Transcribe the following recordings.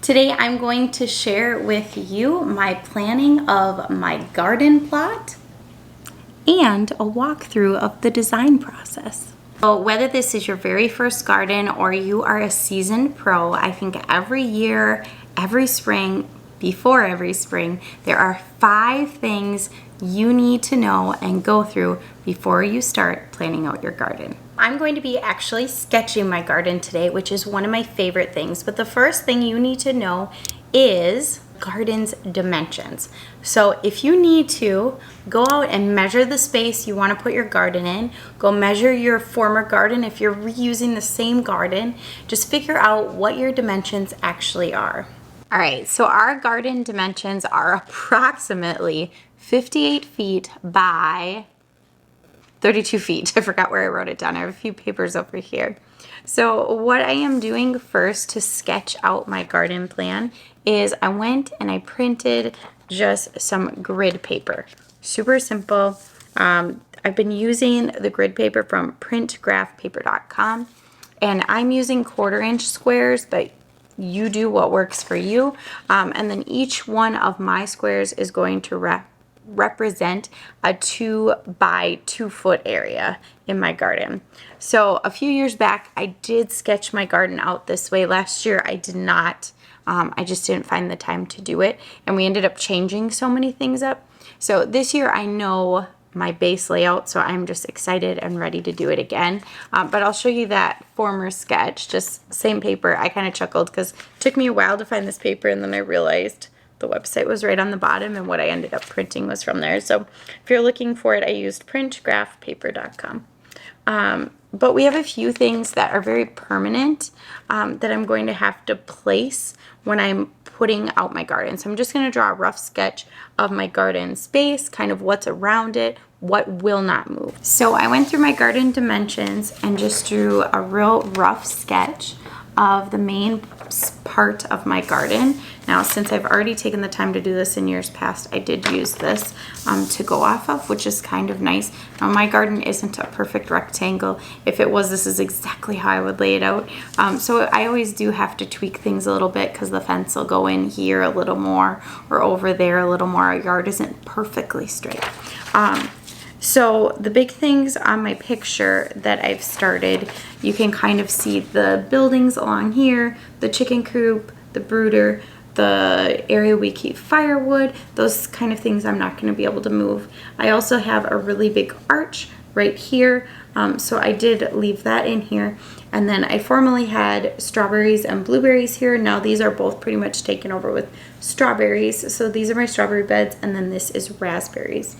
Today I'm going to share with you my planning of my garden plot and a walkthrough of the design process. So whether this is your very first garden or you are a seasoned pro, I think every year, every spring, before every spring, there are 5 things you need to know and go through before you start planning out your garden. I'm going to be actually sketching my garden today, which is one of my favorite things. But the first thing you need to know is garden's dimensions. So if you need to, go out and measure the space you want to put your garden in. Go measure your former garden. If you're reusing the same garden, just figure out what your dimensions actually are. All right, so our garden dimensions are approximately 58 feet by 32 feet. I forgot where I wrote it down. I have a few papers over here. So what I am doing first to sketch out my garden plan is I went and I printed just some grid paper. Super simple. I've been using the grid paper from printgraphpaper.com, and I'm using 1/4 inch squares, but you do what works for you. And then each one of my squares is going to represent a 2 by 2 foot area in my garden. So a few years back, I did sketch my garden out this way. Last year, I did not. I just didn't find the time to do it. And we ended up changing so many things up. So this year, I know my base layout, so I'm just excited and ready to do it again. But I'll show you that former sketch, just same paper. I kind of chuckled because it took me a while to find this paper, and then I realized the website was right on the bottom and what I ended up printing was from there. So if you're looking for it, I used printgraphpaper.com. But we have a few things that are very permanent that I'm going to have to place when I'm putting out my garden. So I'm just going to draw a rough sketch of my garden space, kind of what's around it, what will not move. So I went through my garden dimensions and just drew a real rough sketch of the main part of my garden. Now, since I've already taken the time to do this in years past, I did use this to go off of, which is kind of nice. Now, my garden isn't a perfect rectangle. If it was, this is exactly how I would lay it out. So I always do have to tweak things a little bit because the fence will go in here a little more or over there a little more. Our yard isn't perfectly straight. So the big things on my picture that I've started, you can kind of see the buildings along here, the chicken coop, the brooder, the area we keep firewood, those kind of things I'm not going to be able to move. I also have a really big arch right here, so I did leave that in here. And then I formerly had strawberries and blueberries here. Now these are both pretty much taken over with strawberries. So these are my strawberry beds, and then this is raspberries.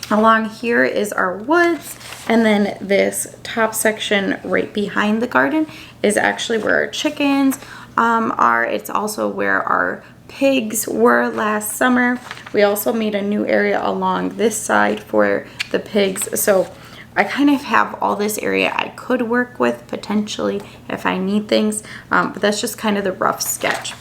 Along here is our woods, and then this top section right behind the garden is actually where our chickens are. It's also where our pigs were last summer. We also made a new area along this side for the pigs. So I kind of have all this area I could work with potentially if I need things, but that's just kind of the rough sketch.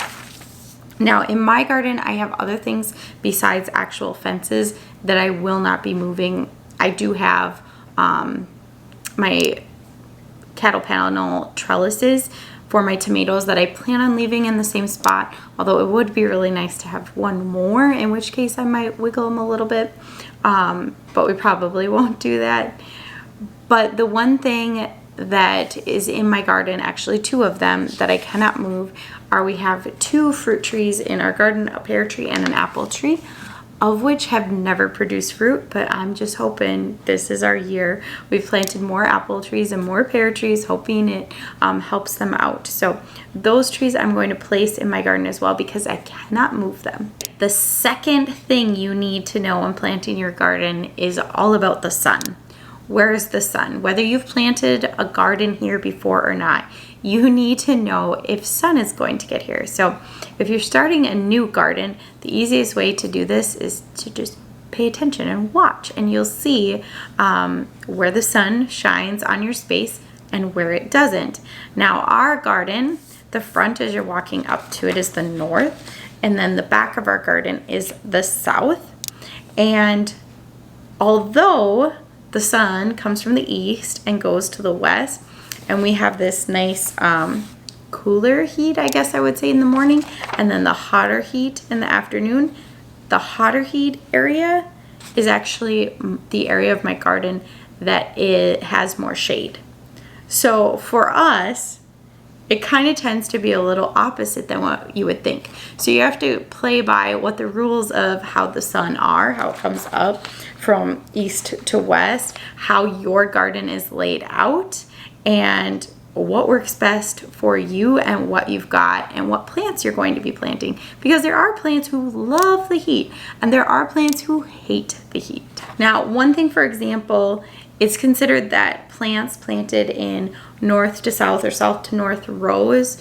Now, in my garden, I have other things besides actual fences that I will not be moving. I do have my cattle panel trellises for my tomatoes that I plan on leaving in the same spot, although it would be really nice to have one more, in which case I might wiggle them a little bit, but we probably won't do that. But the one thing that is in my garden, actually 2 of them that I cannot move, are we have 2 fruit trees in our garden, a pear tree and an apple tree, of which have never produced fruit, but I'm just hoping this is our year. We've planted more apple trees and more pear trees, hoping it helps them out. So those trees I'm going to place in my garden as well because I cannot move them. The second thing you need to know when planting your garden is all about the sun. Where is the sun? Whether you've planted a garden here before or not, you need to know if sun is going to get here. So if you're starting a new garden, the easiest way to do this is to just pay attention and watch, and you'll see where the sun shines on your space and where it doesn't. Now, our garden, the front as you're walking up to it is the north, and then the back of our garden is the south. And although the sun comes from the east and goes to the west, and we have this nice cooler heat, I guess I would say, in the morning, and then the hotter heat in the afternoon. The hotter heat area is actually the area of my garden that it has more shade. So for us, it kind of tends to be a little opposite than what you would think. So you have to play by what the rules of how the sun are, how it comes up from east to west, how your garden is laid out, and what works best for you and what you've got and what plants you're going to be planting. Because there are plants who love the heat and there are plants who hate the heat. Now, one thing, for example, it's considered that plants planted in north to south or south to north rows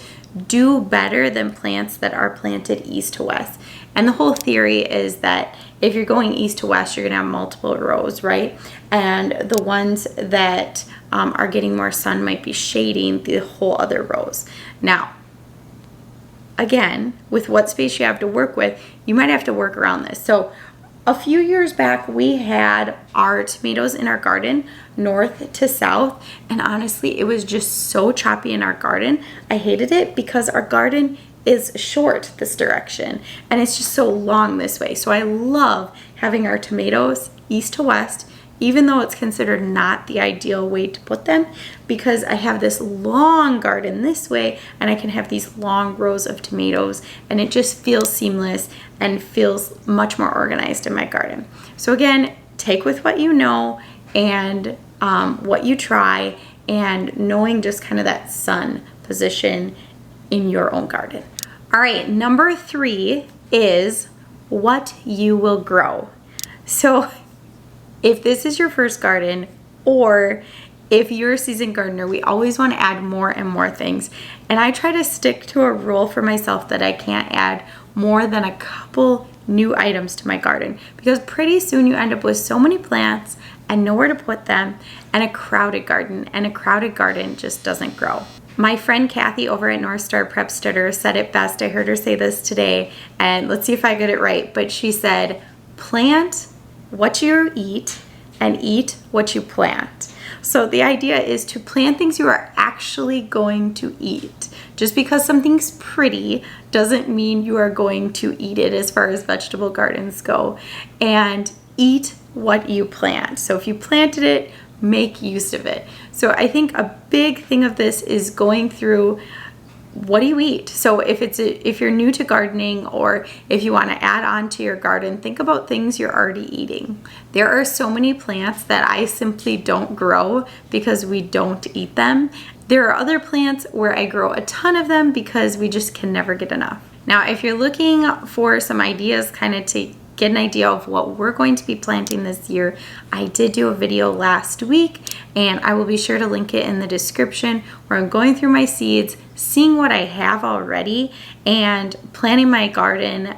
do better than plants that are planted east to west. And the whole theory is that if you're going east to west, you're going to have multiple rows, right? And the ones that are getting more sun might be shading the whole other rows. Now, again, with what space you have to work with, you might have to work around this. So a few years back, we had our tomatoes in our garden north to south, and honestly, it was just so choppy in our garden. I hated it because our garden is short this direction, and it's just so long this way. So I love having our tomatoes east to west, even though it's considered not the ideal way to put them, because I have this long garden this way, and I can have these long rows of tomatoes, and it just feels seamless and feels much more organized in my garden. So again, take with what you know and what you try, and knowing just kind of that sun position in your own garden. All right, number 3 is what you will grow. So if this is your first garden, or if you're a seasoned gardener, we always want to add more and more things. And I try to stick to a rule for myself that I can't add more than a couple new items to my garden, because pretty soon you end up with so many plants and nowhere to put them, and a crowded garden just doesn't grow. My friend Kathy over at North Star Prep Stutter said it best. I heard her say this today, and let's see if I get it right. But she said, plant what you eat and eat what you plant. So the idea is to plant things you are actually going to eat. Just because something's pretty doesn't mean you are going to eat it as far as vegetable gardens go. And eat what you plant. So if you planted it, make use of it. So I think a big thing of this is going through, what do you eat? So if you're new to gardening, or if you want to add on to your garden, think about things you're already eating. There are so many plants that I simply don't grow because we don't eat them. There are other plants where I grow a ton of them because we just can never get enough. Now, if you're looking for some ideas kind of to get an idea of what we're going to be planting this year, I did do a video last week, and I will be sure to link it in the description, where I'm going through my seeds, seeing what I have already, and planning my garden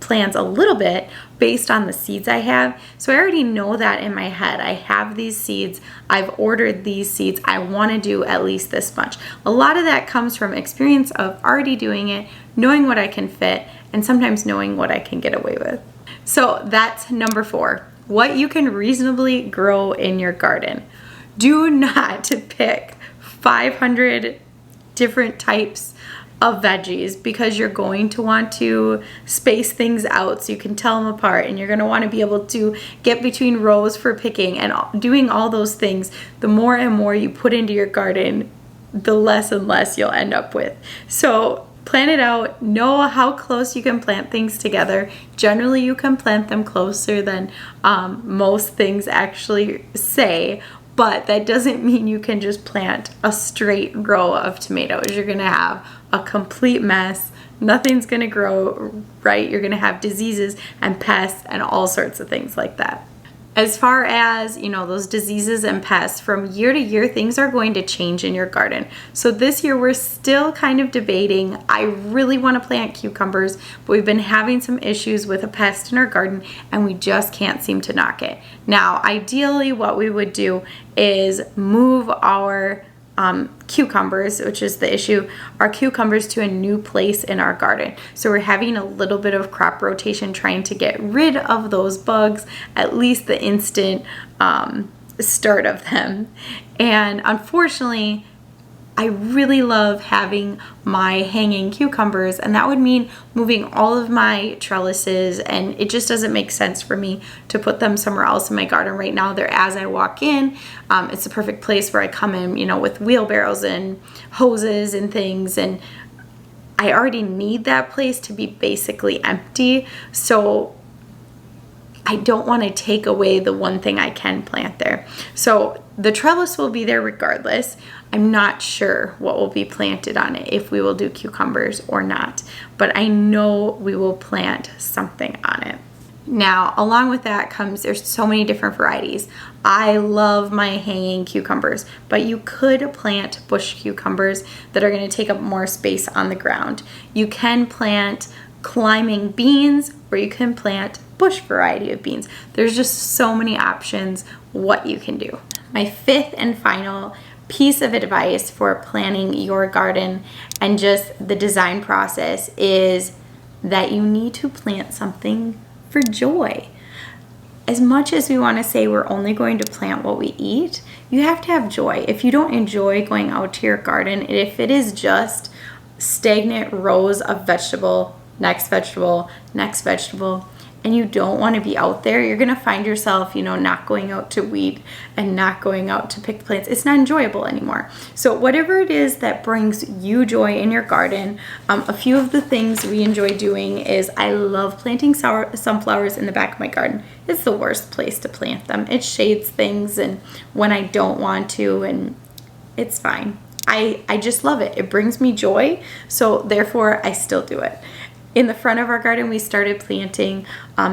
plans a little bit based on the seeds I have. So I already know that in my head. I have these seeds, I've ordered these seeds, I want to do at least this much. A lot of that comes from experience of already doing it, knowing what I can fit, and sometimes knowing what I can get away with. So that's number 4, what you can reasonably grow in your garden. Do not pick 500 different types of veggies, because you're going to want to space things out so you can tell them apart, and you're going to want to be able to get between rows for picking and doing all those things. The more and more you put into your garden, the less and less you'll end up with. So plan it out, know how close you can plant things together. Generally, you can plant them closer than most things actually say, but that doesn't mean you can just plant a straight row of tomatoes. You're gonna have a complete mess. Nothing's gonna grow right. You're gonna have diseases and pests and all sorts of things like that. As far as, those diseases and pests, from year to year, things are going to change in your garden. So this year we're still kind of debating. I really want to plant cucumbers, but we've been having some issues with a pest in our garden, and we just can't seem to knock it. Now, ideally, what we would do is move our cucumbers, which is the issue, our cucumbers to a new place in our garden. So we're having a little bit of crop rotation, trying to get rid of those bugs, at least the instant start of them. And unfortunately, I really love having my hanging cucumbers, and that would mean moving all of my trellises, and it just doesn't make sense for me to put them somewhere else in my garden right now. They're as I walk in. It's the perfect place where I come in, you know, with wheelbarrows and hoses and things, and I already need that place to be basically empty. So I don't want to take away the one thing I can plant there. So the trellis will be there regardless. I'm not sure what will be planted on it, if we will do cucumbers or not, but I know we will plant something on it. Now, along with that comes, there's so many different varieties. I love my hanging cucumbers, but you could plant bush cucumbers that are going to take up more space on the ground. You can plant climbing beans, or you can plant bush variety of beans. There's just so many options what you can do. My fifth and final piece of advice for planning your garden and just the design process is that you need to plant something for joy. As much as we want to say we're only going to plant what we eat, you have to have joy. If you don't enjoy going out to your garden, if it is just stagnant rows of vegetable, next vegetable, next vegetable, and you don't want to be out there, you're going to find yourself, you know, not going out to weed and not going out to pick plants. It's not enjoyable anymore. So whatever it is that brings you joy in your garden, a few of the things we enjoy doing is I love planting sunflowers in the back of my garden. It's the worst place to plant them. It shades things and when I don't want to, and it's fine. I just love it. It brings me joy. So therefore I still do it. In the front of our garden, we started planting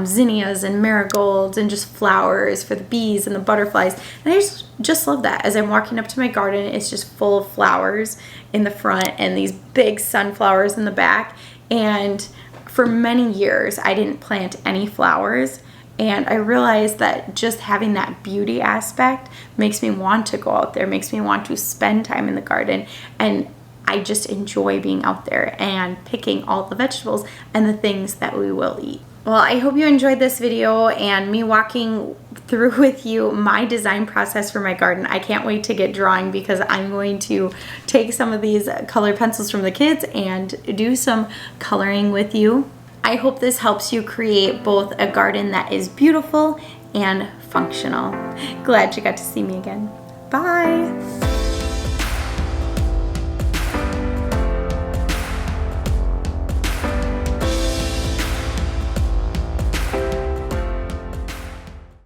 zinnias and marigolds and just flowers for the bees and the butterflies. And I just love that. As I'm walking up to my garden, it's just full of flowers in the front and these big sunflowers in the back. And for many years, I didn't plant any flowers. And I realized that just having that beauty aspect makes me want to go out there, makes me want to spend time in the garden. And I just enjoy being out there and picking all the vegetables and the things that we will eat. Well, I hope you enjoyed this video and me walking through with you my design process for my garden. I can't wait to get drawing because I'm going to take some of these color pencils from the kids and do some coloring with you. I hope this helps you create both a garden that is beautiful and functional. Glad you got to see me again. Bye.